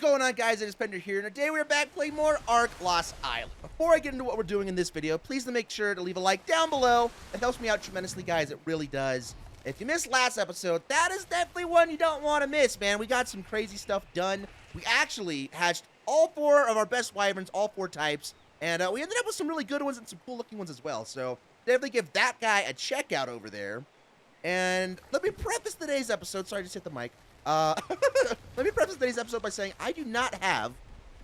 going on, guys? It is Fender here, and today we are back playing more ARK Lost Island. Before I get into what we're doing in this video, please make sure to leave a like down below. It helps me out tremendously, guys. It really does. If you missed last episode, that is definitely one you don't want to miss, man. We got some crazy stuff done. We actually hatched all 4 of our best wyverns, all 4 types, and we ended up with some really good ones and some cool-looking ones as well. So definitely give that guy a check out over there. And let me preface today's episode. Sorry, I just hit the mic. Let me preface today's episode by saying I do not have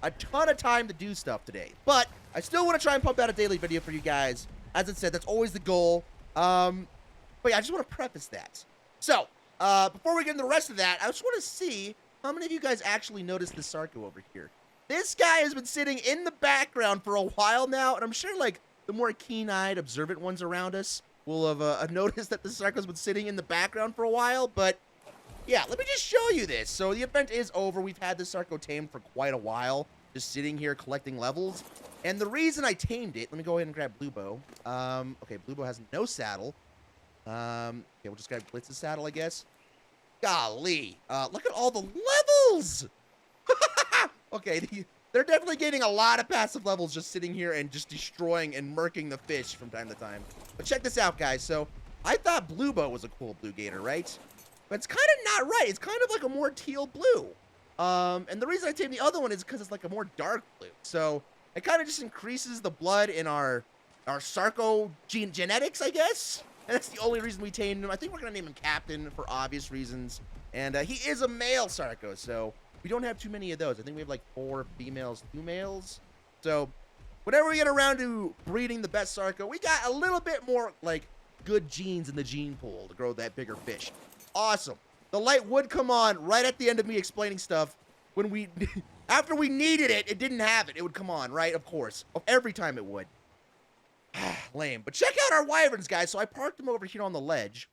a ton of time to do stuff today, but I still want to try and pump out a daily video for you guys. As I said, that's always the goal. But yeah, I just want to preface that. So, before we get into the rest of that, I just want to see how many of you guys actually noticed this Sarco over here. This guy has been sitting in the background for a while now, and I'm sure, like, the more keen-eyed, observant ones around us will have noticed that this Sarco's been sitting in the background for a while, but yeah, let me just show you this. So the event is over. We've had this Sarco tamed for quite a while, just sitting here collecting levels. And the reason I tamed it, let me go ahead and grab Bluebo. Okay, Bluebo has no saddle. Okay, we'll just grab Blitz's saddle, I guess. Golly, look at all the levels. Okay, they're definitely getting a lot of passive levels just sitting here and just destroying and murking the fish from time to time. But check this out, guys. So I thought Bluebo was a cool blue gator, right? But it's kind of not right. It's kind of like a more teal blue. And the reason I tamed the other one is because it's like a more dark blue. So it kind of just increases the blood in our Sarco genetics, I guess. And that's the only reason we tamed him. I think we're going to name him Captain for obvious reasons. And he is a male Sarco, so we don't have too many of those. I think we have like 4 females, 2 males. So whenever we get around to breeding the best Sarco, we got a little bit more like good genes in the gene pool to grow that bigger fish. Awesome. The light would come on right at the end of me explaining stuff when we, after we needed it, it didn't have it. It would come on, right? Of course. Every time it would. Lame. But check out our wyverns, guys. So I parked them over here on the ledge,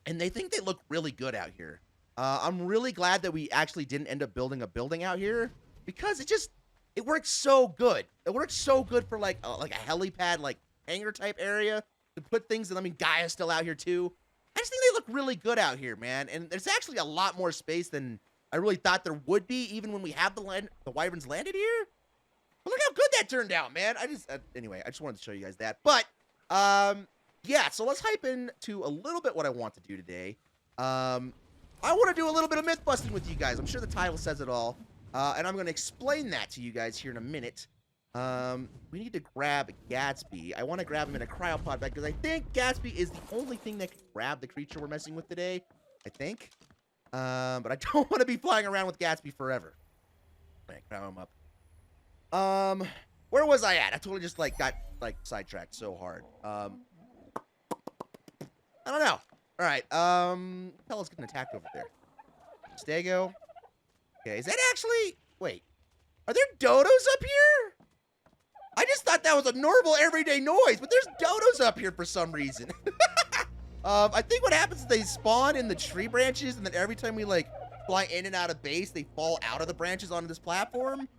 and they think they look really good out here. I'm really glad that we actually didn't end up building a building out here because it works so good. It works so good for like a helipad, like hangar type area to put things in. I mean, Gaia's still out here too. I just think they look really good out here, man. And there's actually a lot more space than I really thought there would be, even when we have the wyverns landed here. But look how good that turned out, man. Anyway, I just wanted to show you guys that. But, yeah, so let's hype into a little bit what I want to do today. I want to do a little bit of myth busting with you guys. I'm sure the title says it all. And I'm going to explain that to you guys here in a minute. We need to grab Gatsby. I want to grab him in a cryopod bag because I think Gatsby is the only thing that can grab the creature we're messing with today. I think. But I don't want to be flying around with Gatsby forever. Alright, grab him up. Where was I at? I totally just got sidetracked so hard. I don't know. Alright, fella's getting attacked over there. Stego. Okay, is that actually, wait. Are there dodos up here? I just thought that was a normal everyday noise, but there's dodos up here for some reason. I think what happens is they spawn in the tree branches, and then every time we fly in and out of base, they fall out of the branches onto this platform.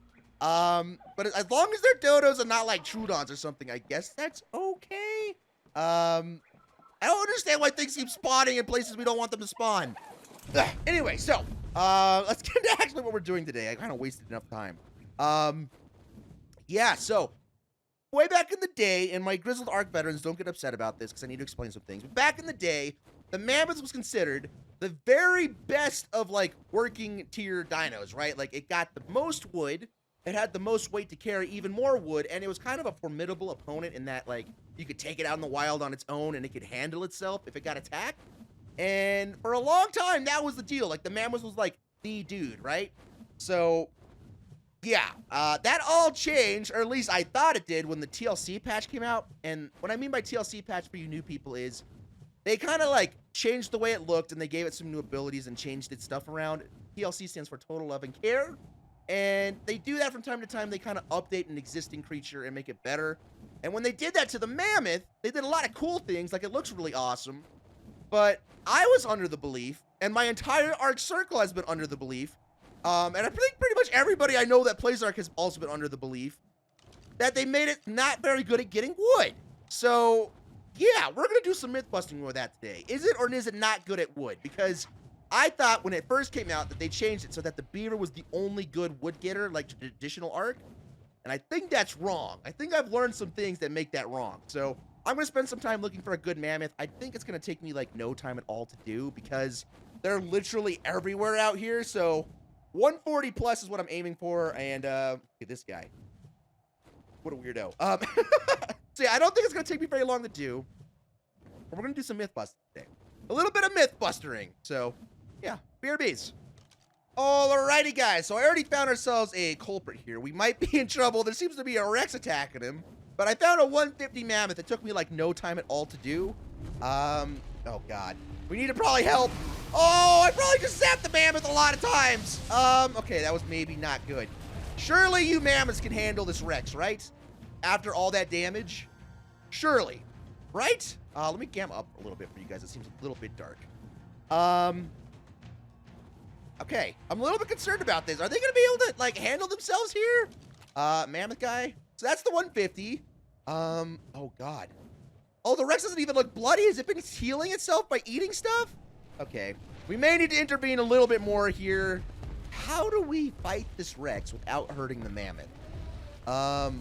But as long as they're dodos and not like Trudons or something, I guess that's okay. I don't understand why things keep spawning in places we don't want them to spawn. Anyway, so let's get into actually what we're doing today. I kind of wasted enough time. Yeah, so way back in the day, and my grizzled ARK veterans, don't get upset about this because I need to explain some things. But back in the day, the Mammoths was considered the very best of working tier dinos, right? Like it got the most wood, it had the most weight to carry even more wood, and it was kind of a formidable opponent in that you could take it out in the wild on its own and it could handle itself if it got attacked. And for a long time, that was the deal. Like the Mammoths was the dude, right? So yeah, that all changed, or at least I thought it did, when the TLC patch came out. And what I mean by TLC patch for you new people is they kind of changed the way it looked, and they gave it some new abilities and changed its stuff around. TLC stands for Total Love and Care, and they do that from time to time. They kind of update an existing creature and make it better. And when they did that to the Mammoth, they did a lot of cool things, it looks really awesome. But I was under the belief, and my entire ARK circle has been under the belief, and I think pretty much everybody I know that plays ARK has also been under the belief that they made it not very good at getting wood. So, yeah, we're going to do some myth busting with that today. Is it or is it not good at wood? Because I thought when it first came out that they changed it so that the beaver was the only good wood getter, like traditional ARK. And I think that's wrong. I think I've learned some things that make that wrong. So I'm going to spend some time looking for a good mammoth. I think it's going to take me like no time at all to do because they're literally everywhere out here. So 140 plus is what I'm aiming for. And look at this guy. What a weirdo. So yeah, I don't think it's going to take me very long to do. But we're going to do some myth busting today. A little bit of myth bustering. So yeah, BRBs. Alrighty, guys. So I already found ourselves a culprit here. We might be in trouble. There seems to be a Rex attacking him. But I found a 150 mammoth. It took me like no time at all to do. Oh God. We need to probably help. Oh, I probably just zapped the mammoth a lot of times. Okay, that was maybe not good. Surely you mammoths can handle this Rex, right? After all that damage? Surely. Right? Let me gamma up a little bit for you guys. It seems a little bit dark. Okay, I'm a little bit concerned about this. Are they going to be able to, like, handle themselves here? Mammoth guy. So that's the 150. Oh, God. Oh, the Rex doesn't even look bloody. Has it been healing itself by eating stuff? Okay. We may need to intervene a little bit more here. How do we fight this Rex without hurting the mammoth? All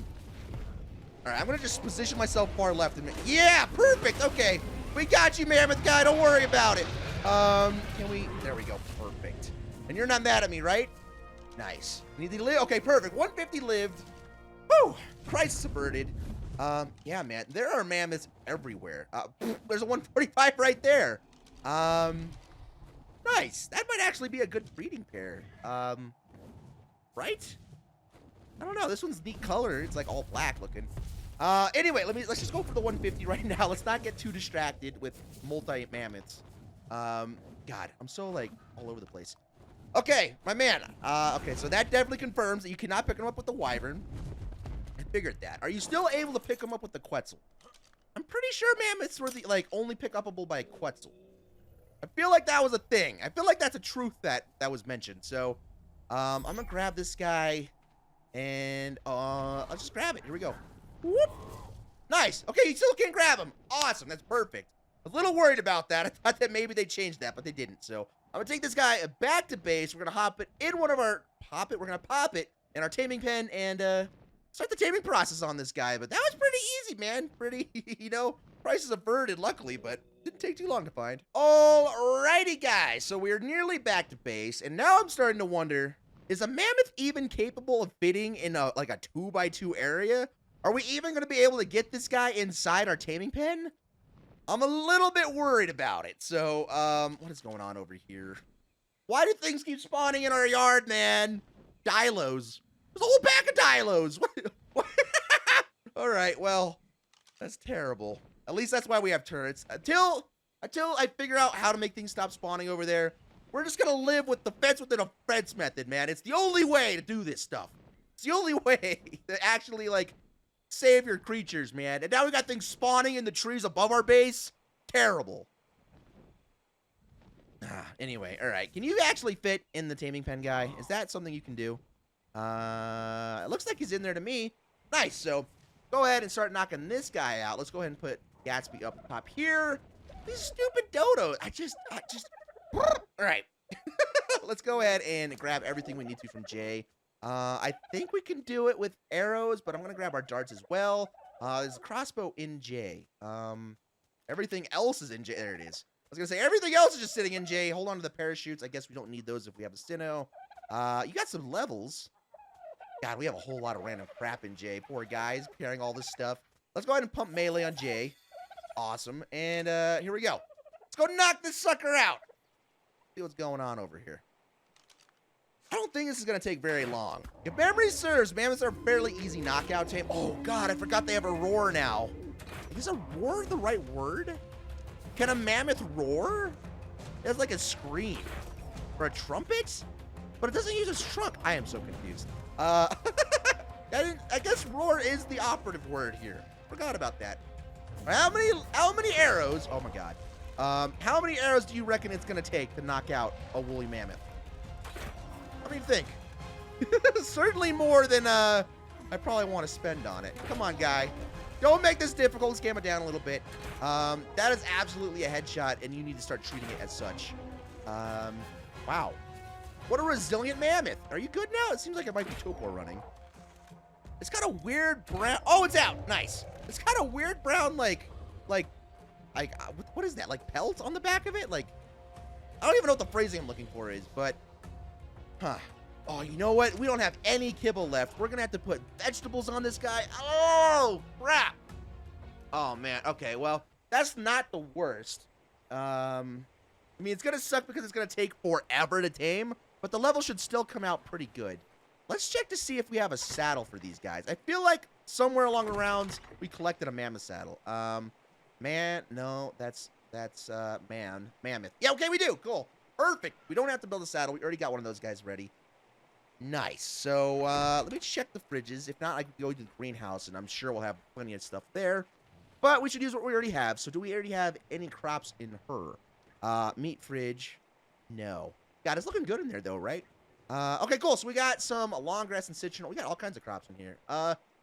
right, I'm going to just position myself far left. Yeah, perfect. Okay. We got you, mammoth guy. Don't worry about it. Can we? There we go. Perfect. And you're not mad at me, right? Nice. Need to live? Okay, perfect. 150 lived. Woo! Crisis averted. Yeah, man. There are mammoths everywhere. There's a 145 right there. Nice. That might actually be a good breeding pair. Right? I don't know. This one's neat color. It's like all black looking. Anyway, let's just go for the 150 right now. Let's not get too distracted with multi-mammoths. God, I'm so like all over the place. Okay, my man. Okay, so that definitely confirms that you cannot pick them up with the wyvern. I figured that. Are you still able to pick them up with the quetzal? I'm pretty sure mammoths were the only pick upable by quetzal. I feel like that was a thing. I feel like that's a truth that was mentioned. So, I'm gonna grab this guy, and I'll just grab it. Here we go. Whoop. Nice. Okay, you still can't grab him. Awesome. That's perfect. I was a little worried about that. I thought that maybe they changed that, but they didn't. So I'm gonna take this guy back to base. We're gonna hop it in one of our We're gonna pop it in our taming pen and start the taming process on this guy. But that was pretty easy, man. Pretty, prices averted, luckily, but didn't take too long to find. Alrighty, guys. So we're nearly back to base, and now I'm starting to wonder: is a mammoth even capable of fitting in a 2x2 area? Are we even going to be able to get this guy inside our taming pen? I'm a little bit worried about it. So, what is going on over here? Why do things keep spawning in our yard, man? Dilos. There's a whole pack of dilos. What? All right, well, that's terrible. At least that's why we have turrets. Until I figure out how to make things stop spawning over there, we're just going to live with the fence within a fence method, man. It's the only way to do this stuff. It's the only way to actually, save your creatures, man. And now we got things spawning in the trees above our base. Terrible. Anyway, all right. Can you actually fit in the taming pen, guy? Is that something you can do? It looks like he's in there to me. Nice. So go ahead and start knocking this guy out. Let's go ahead and put Gatsby up top here. These stupid dodos. I just. All right. Let's go ahead and grab everything we need to from Jay. I think we can do it with arrows, but I'm going to grab our darts as well. There's a crossbow in J. Everything else is in J. There it is. I was going to say, everything else is just sitting in J. Hold on to the parachutes. I guess we don't need those if we have a Sinnoh. You got some levels. God, we have a whole lot of random crap in J. Poor guys carrying all this stuff. Let's go ahead and pump melee on J. Awesome. And here we go. Let's go knock this sucker out. See what's going on over here. I don't think this is going to take very long. If memory serves, mammoths are fairly easy knockout tame. Oh, God, I forgot they have a roar now. Is a roar the right word? Can a mammoth roar? It has like a scream. Or a trumpet? But it doesn't use its trunk. I am so confused. I guess roar is the operative word here. Forgot about that. How many arrows? Oh, my God. How many arrows do you reckon it's going to take to knock out a woolly mammoth? What do you think? Certainly more than I probably want to spend on it. Come on, guy. Don't make this difficult. Let's game it down a little bit. That is absolutely a headshot, and you need to start treating it as such. Wow. What a resilient mammoth. Are you good now? It seems like it might be Topor running. It's got a weird brown. Oh, it's out. Nice. It's got a weird brown, like, what is that? Like pelt on the back of it? Like, I don't even know what the phrasing I'm looking for is, but, Oh, you know what? We don't have any kibble left. We're going to have to put vegetables on this guy. Oh, crap. Oh, man. Okay, well, that's not the worst. I mean, it's going to suck because it's going to take forever to tame, but the level should still come out pretty good. Let's check to see if we have a saddle for these guys. I feel like somewhere along the rounds, we collected a mammoth saddle. Man, no, that's mammoth. Yeah, okay, we do. Cool. Perfect. We don't have to build a saddle. We already got one of those guys ready. Nice. So, let me check the fridges. If not, I can go to the greenhouse, and I'm sure we'll have plenty of stuff there. But we should use what we already have. So, do we already have any crops in her? Meat fridge. No. God, it's looking good in there, though, right? Okay, cool. So, we got some long grass and citronelle. We got all kinds of crops in here.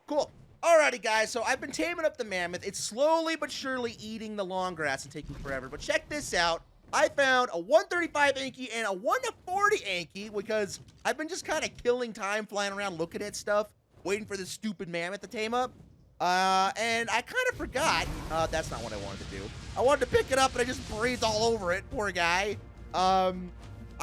Cool. Alrighty, guys. So, I've been taming up the mammoth. It's slowly but surely eating the long grass and taking forever. But check this out. I found a 135 Anky and a 140 Anky because I've been just kind of killing time flying around looking at stuff, waiting for this stupid mammoth to tame up. And I kind of forgot. That's not what I wanted to do. I wanted to pick it up, and I just breathed all over it. Poor guy. I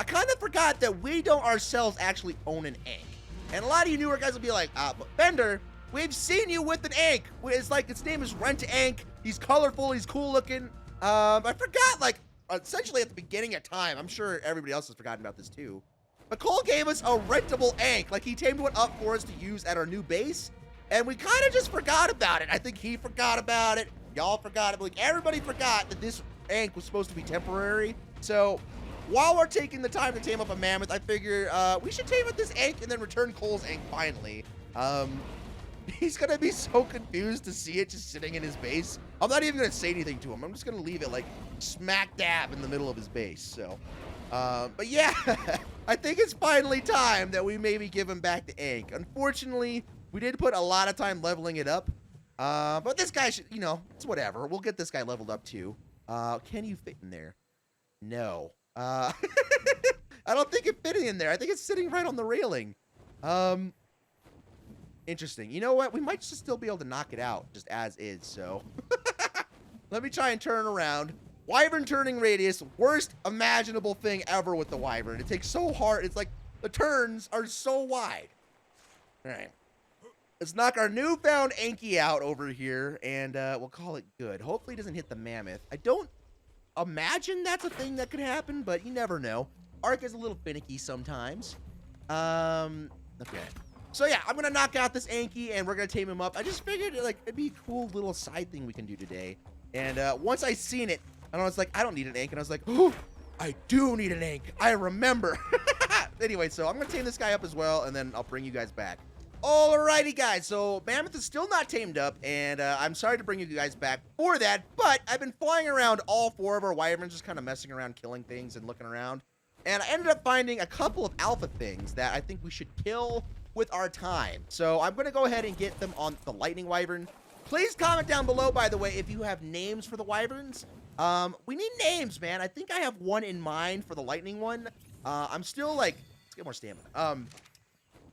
kind of forgot that we don't ourselves actually own an Ank. And a lot of you newer guys will be like, but Fender, we've seen you with an Ank. It's like, its name is Rent Ank. He's colorful. He's cool looking. I forgot, like, essentially at the beginning of time, I'm sure everybody else has forgotten about this too, but Cole gave us a rentable Ank. Like, he tamed one up for us to use at our new base, and we kind of just forgot about it. I think he forgot about it. Y'all forgot it. Like, everybody forgot that this Ank was supposed to be temporary. So while we're taking the time to tame up a mammoth, I figure we should tame up this Ank and then return Cole's Ank finally. He's gonna be so confused to see it just sitting in his base. I'm not even gonna say anything to him. I'm just gonna leave it like smack dab in the middle of his base. So, but yeah, I think it's finally time that we maybe give him back the Ank. Unfortunately, we did put a lot of time leveling it up. But this guy should, you know, it's whatever. We'll get this guy leveled up too. Can you fit in there? No. I don't think it fit in there. I think it's sitting right on the railing. Interesting. You know what? We might just still be able to knock it out just as is, so. Let me try and turn around. Wyvern turning radius, worst imaginable thing ever with the Wyvern. It takes so hard. It's like the turns are so wide. All right. Let's knock our newfound Anky out over here, and we'll call it good. Hopefully it doesn't hit the mammoth. I don't imagine that's a thing that could happen, but you never know. ARK is a little finicky sometimes. Okay. So yeah, I'm gonna knock out this Anky, and we're gonna tame him up. I just figured like it'd be a cool little side thing we can do today. And once I seen it, I was like, I don't need an Ank, and I was like, oh, I do need an Ank. I remember. Anyway, so I'm gonna tame this guy up as well, and then I'll bring you guys back. Alrighty, guys. So Mammoth is still not tamed up, and I'm sorry to bring you guys back for that, but I've been flying around all four of our Wyverns, just kind of messing around, killing things, and looking around. And I ended up finding a couple of alpha things that I think we should kill with our time. So I'm going to go ahead and get them on the lightning wyvern. Please comment down below, by the way, if you have names for the wyverns. We need names, man. I think I have one in mind for the lightning one. I'm still like, let's get more stamina.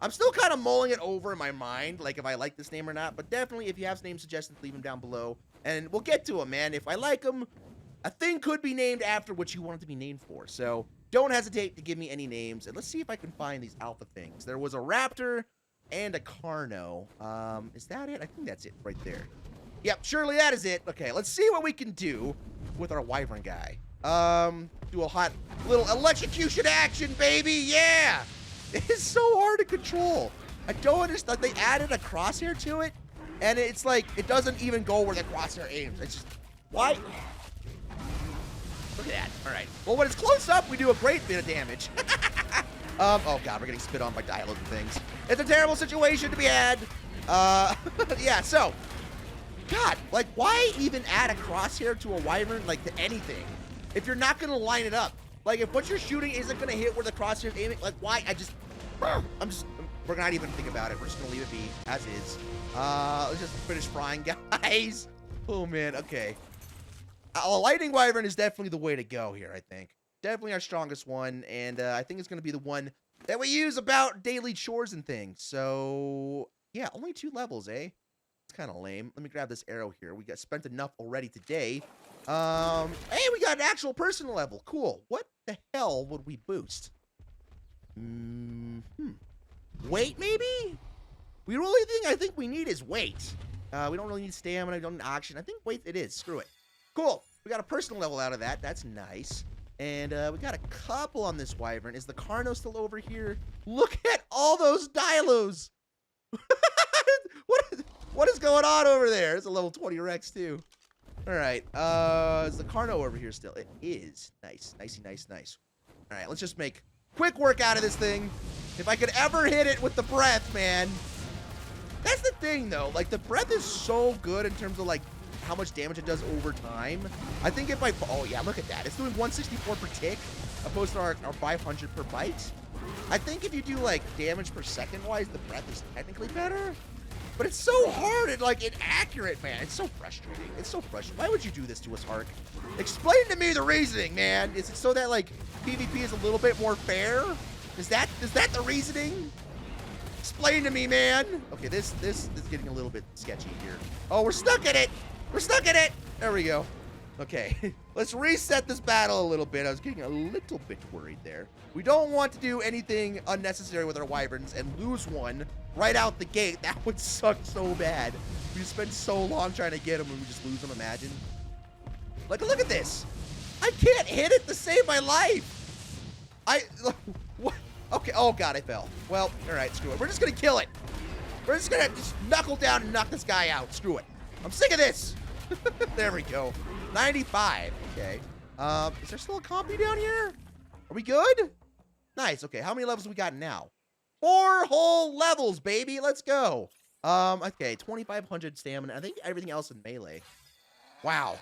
I'm still kind of mulling it over in my mind, like if I like this name or not. But definitely, if you have name suggestions, leave them down below, and we'll get to them, man. If I like them, a thing could be named after what you want it to be named for. So don't hesitate to give me any names, and let's see if I can find these alpha things. There was a raptor and a carno. Is that it? I think that's it right there. Yep, surely that is it. Okay, let's see what we can do with our wyvern guy. Do a hot little electrocution action, baby. Yeah. It's so hard to control. I don't understand. They added a crosshair to it, and it's like it doesn't even go where the crosshair aims. It's just, why? Look at that. All right. Well, when it's close up, we do a great bit of damage. Oh god, we're getting spit on by dialogue and things. It's a terrible situation to be had. Yeah. So, God, like, why even add a crosshair to a wyvern, like, to anything, if you're not gonna line it up? Like, if what you're shooting isn't gonna hit where the crosshair's aiming, like, why? We're not even think about it. We're just gonna leave it be as is. Let's just finish frying, guys. Oh man, okay. A lightning wyvern is definitely the way to go here, I think. Definitely our strongest one, and I think it's going to be the one that we use about daily chores and things. So, yeah, only 2 levels, eh? It's kind of lame. Let me grab this arrow here. We got spent enough already today. Hey, we got an actual personal level. Cool. What the hell would we boost? Weight, maybe? I think we need is weight. We don't really need stamina. We don't need oxygen. I think weight it is. Screw it. Cool. We got a personal level out of that. That's nice. And we got a couple on this wyvern. Is the Carno still over here? Look at all those dilos. What is going on over there? It's a level 20 Rex too. All right. Is the Carno over here still? It is. Nice. Nicey, nice. All right. Let's just make quick work out of this thing. If I could ever hit it with the breath, man. That's the thing, though. Like, the breath is so good in terms of, like, how much damage it does over time. I think if I... Oh, yeah, look at that. It's doing 164 per tick, opposed to our 500 per bite. I think if you do, like, damage per second-wise, the breath is technically better. But it's so hard and, like, inaccurate, man. It's so frustrating. It's so frustrating. Why would you do this to us, ARK? Explain to me the reasoning, man. Is it so that, like, PvP is a little bit more fair? Is that the reasoning? Explain to me, man. Okay, this is getting a little bit sketchy here. Oh, we're stuck in it. We're stuck in it. There we go. Okay, let's reset this battle a little bit. I was getting a little bit worried there. We don't want to do anything unnecessary with our wyverns and lose one right out the gate. That would suck so bad. We spent so long trying to get them and we just lose them, imagine. Like, look at this. I can't hit it to save my life. What? Okay, oh god, I fell. Well, all right, screw it. We're just gonna kill it. We're just gonna knuckle down and knock this guy out. Screw it. I'm sick of this. There we go. 95. Okay. Is there still a compy down here? Are we good? Nice. Okay, how many levels we got now? 4 whole levels, baby. Let's go. Okay, 2,500 stamina. I think everything else in melee. Wow.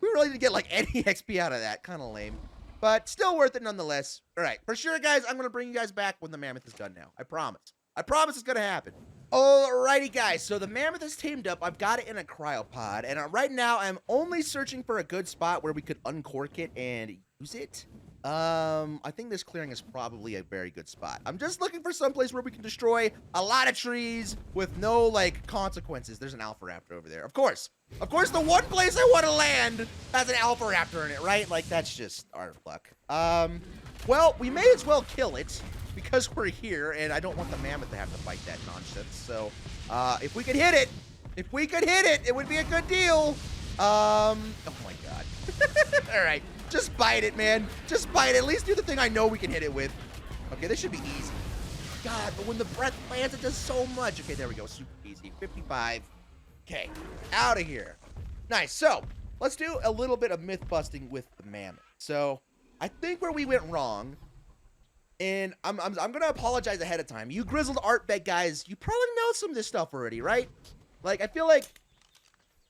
We really didn't get like any XP out of that. Kind of lame. But still worth it nonetheless. All right, for sure, guys, I'm going to bring you guys back when the mammoth is done now. I promise. I promise it's going to happen. Alrighty, guys, so the mammoth is tamed up. I've got it in a cryopod, and right now I'm only searching for a good spot where we could uncork it and use it. I think this clearing is probably a very good spot. I'm just looking for some place where we can destroy a lot of trees with no, like, consequences. There's an alpha raptor over there. Of course, the one place I want to land has an alpha raptor in it, right? Like, that's just our luck. Well, we may as well kill it because we're here, and I don't want the mammoth to have to fight that nonsense. So, if we could hit it, it would be a good deal. Oh my god. All right. Just bite it, man. Just bite it. At least do the thing I know we can hit it with. Okay, this should be easy. God, but when the breath lands, it does so much. Okay, there we go. Super easy. 55. Okay, out of here. Nice. So, let's do a little bit of myth busting with the mammoth. So, I think where we went wrong, and I'm going to apologize ahead of time. You grizzled art bed guys, you probably know some of this stuff already, right? Like, I feel like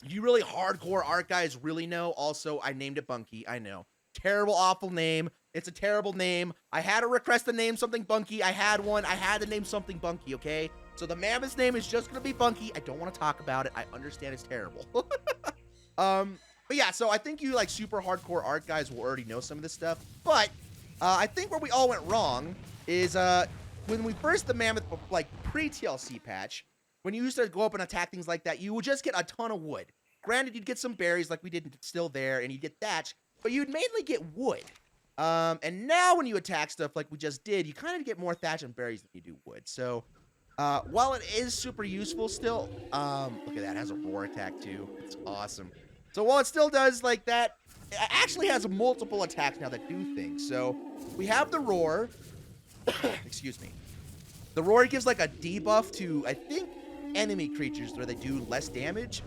you really hardcore art guys really know. Also, I named it Bunky. I know. Terrible, awful name. It's a terrible name. I had a request to name something Bunky. I had one. I had to name something Bunky, okay? So the mammoth's name is just going to be Bunky. I don't want to talk about it. I understand it's terrible. But yeah, so I think you like super hardcore art guys will already know some of this stuff. But I think where we all went wrong is when we first the mammoth, like pre-TLC patch, when you used to go up and attack things like that, you would just get a ton of wood. Granted, you'd get some berries like we did still there, and you'd get thatch, but you'd mainly get wood. And now when you attack stuff like we just did, you kind of get more thatch and berries than you do wood. So while it is super useful still, look at that, it has a roar attack too. It's awesome. So while it still does like that, it actually has multiple attacks now that do things. So we have the roar. Excuse me. The roar gives like a debuff to, I think, enemy creatures where they do less damage.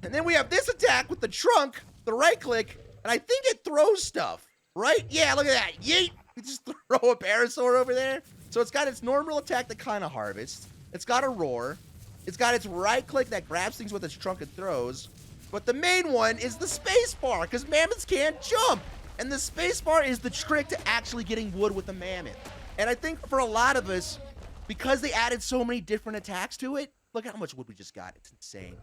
And then we have this attack with the trunk, the right click, and I think it throws stuff, right? Yeah, look at that. Yeet! You just throw a parasaur over there. So it's got its normal attack that kind of harvests. It's got a roar. It's got its right click that grabs things with its trunk and throws. But the main one is the space bar, because mammoths can't jump. And the space bar is the trick to actually getting wood with a mammoth. And I think for a lot of us, because they added so many different attacks to it, look at how much wood we just got. It's insane.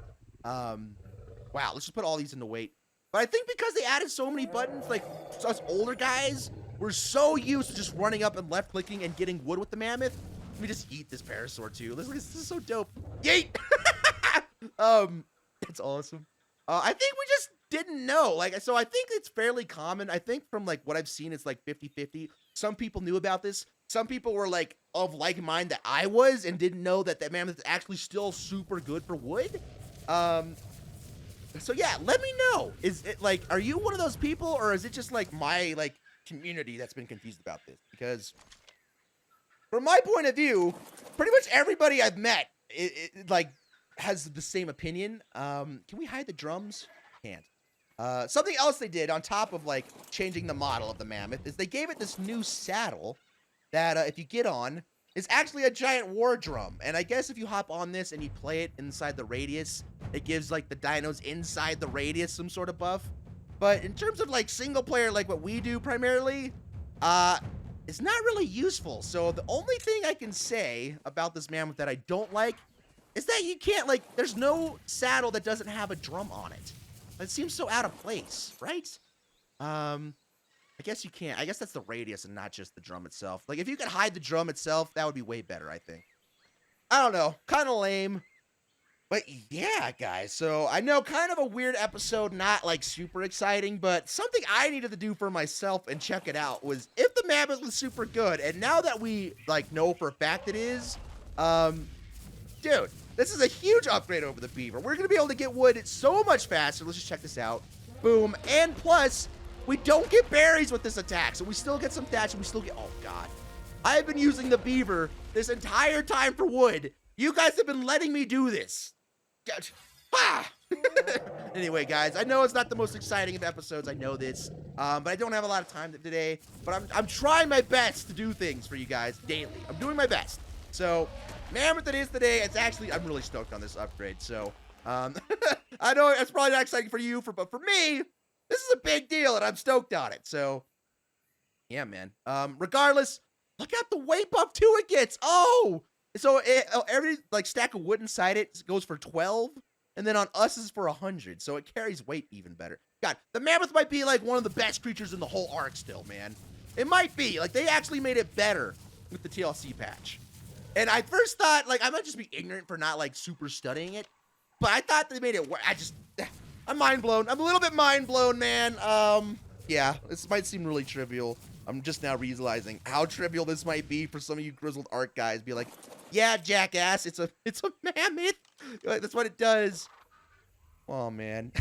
Wow, let's just put all these into weight. But I think because they added so many buttons, like us older guys, we're so used to just running up and left clicking and getting wood with the mammoth. Let me just yeet this parasaur too. This is so dope. Yeet! It's awesome. I think we just didn't know. Like, so I think it's fairly common. I think from like what I've seen, it's like 50-50. Some people knew about this. Some people were like of like mind that I was and didn't know that that mammoth is actually still super good for wood. So yeah, let me know. Is it like, are you one of those people, or is it just like my like community that's been confused about this? Because from my point of view, pretty much everybody I've met, it like has the same opinion. Can we hide the drums? Can't. Something else they did on top of like changing the model of the mammoth is they gave it this new saddle that if you get on, is actually a giant war drum. And I guess if you hop on this and you play it inside the radius, it gives like the dinos inside the radius some sort of buff. But in terms of like single player, like what we do primarily, it's not really useful. So the only thing I can say about this mammoth that I don't like is that you can't like, there's no saddle that doesn't have a drum on it. It seems so out of place, right? I guess you can't. I guess that's the radius and not just the drum itself. Like, if you could hide the drum itself, that would be way better, I think. I don't know. Kind of lame. But yeah, guys. So I know kind of a weird episode, not like super exciting, but something I needed to do for myself and check it out was if the mammoth was super good. And now that we like know for a fact it is, dude, this is a huge upgrade over the beaver. We're going to be able to get wood so much faster. Let's just check this out. Boom. And plus, we don't get berries with this attack, so we still get some thatch, and we still get... Oh, God. I've been using the beaver this entire time for wood. You guys have been letting me do this. Ah! Anyway, guys, I know it's not the most exciting of episodes. I know this, but I don't have a lot of time today. But I'm trying my best to do things for you guys daily. I'm doing my best. So, mammoth it is today. It's actually... I'm really stoked on this upgrade, so... I know it's probably not exciting for you, but for me... This is a big deal, and I'm stoked on it. So, yeah, man. Regardless, look at the weight buff too it gets. Oh, so every like stack of wood inside it goes for 12, and then on us is for 100. So it carries weight even better. God, the mammoth might be like one of the best creatures in the whole ARK still, man. It might be. Like they actually made it better with the TLC patch. And I first thought like I might just be ignorant for not like super studying it, but I thought they made it. I'm mind blown. I'm a little bit mind blown, man. Yeah, this might seem really trivial. I'm just now realizing how trivial this might be for some of you grizzled ARK guys. Be like, yeah, jackass, it's a mammoth. That's what it does. Oh man.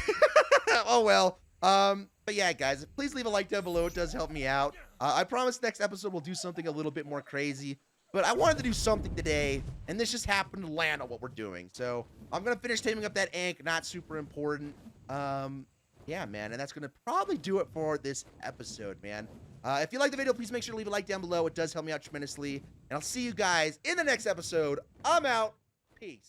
Oh well. But yeah, guys, please leave a like down below. It does help me out. I promise next episode we'll do something a little bit more crazy. But I wanted to do something today, and this just happened to land on what we're doing. So I'm gonna finish taming up that Ank. Not super important. Yeah, man, and that's gonna probably do it for this episode, man. If you like the video, please make sure to leave a like down below. It does help me out tremendously. And I'll see you guys in the next episode. I'm out. Peace.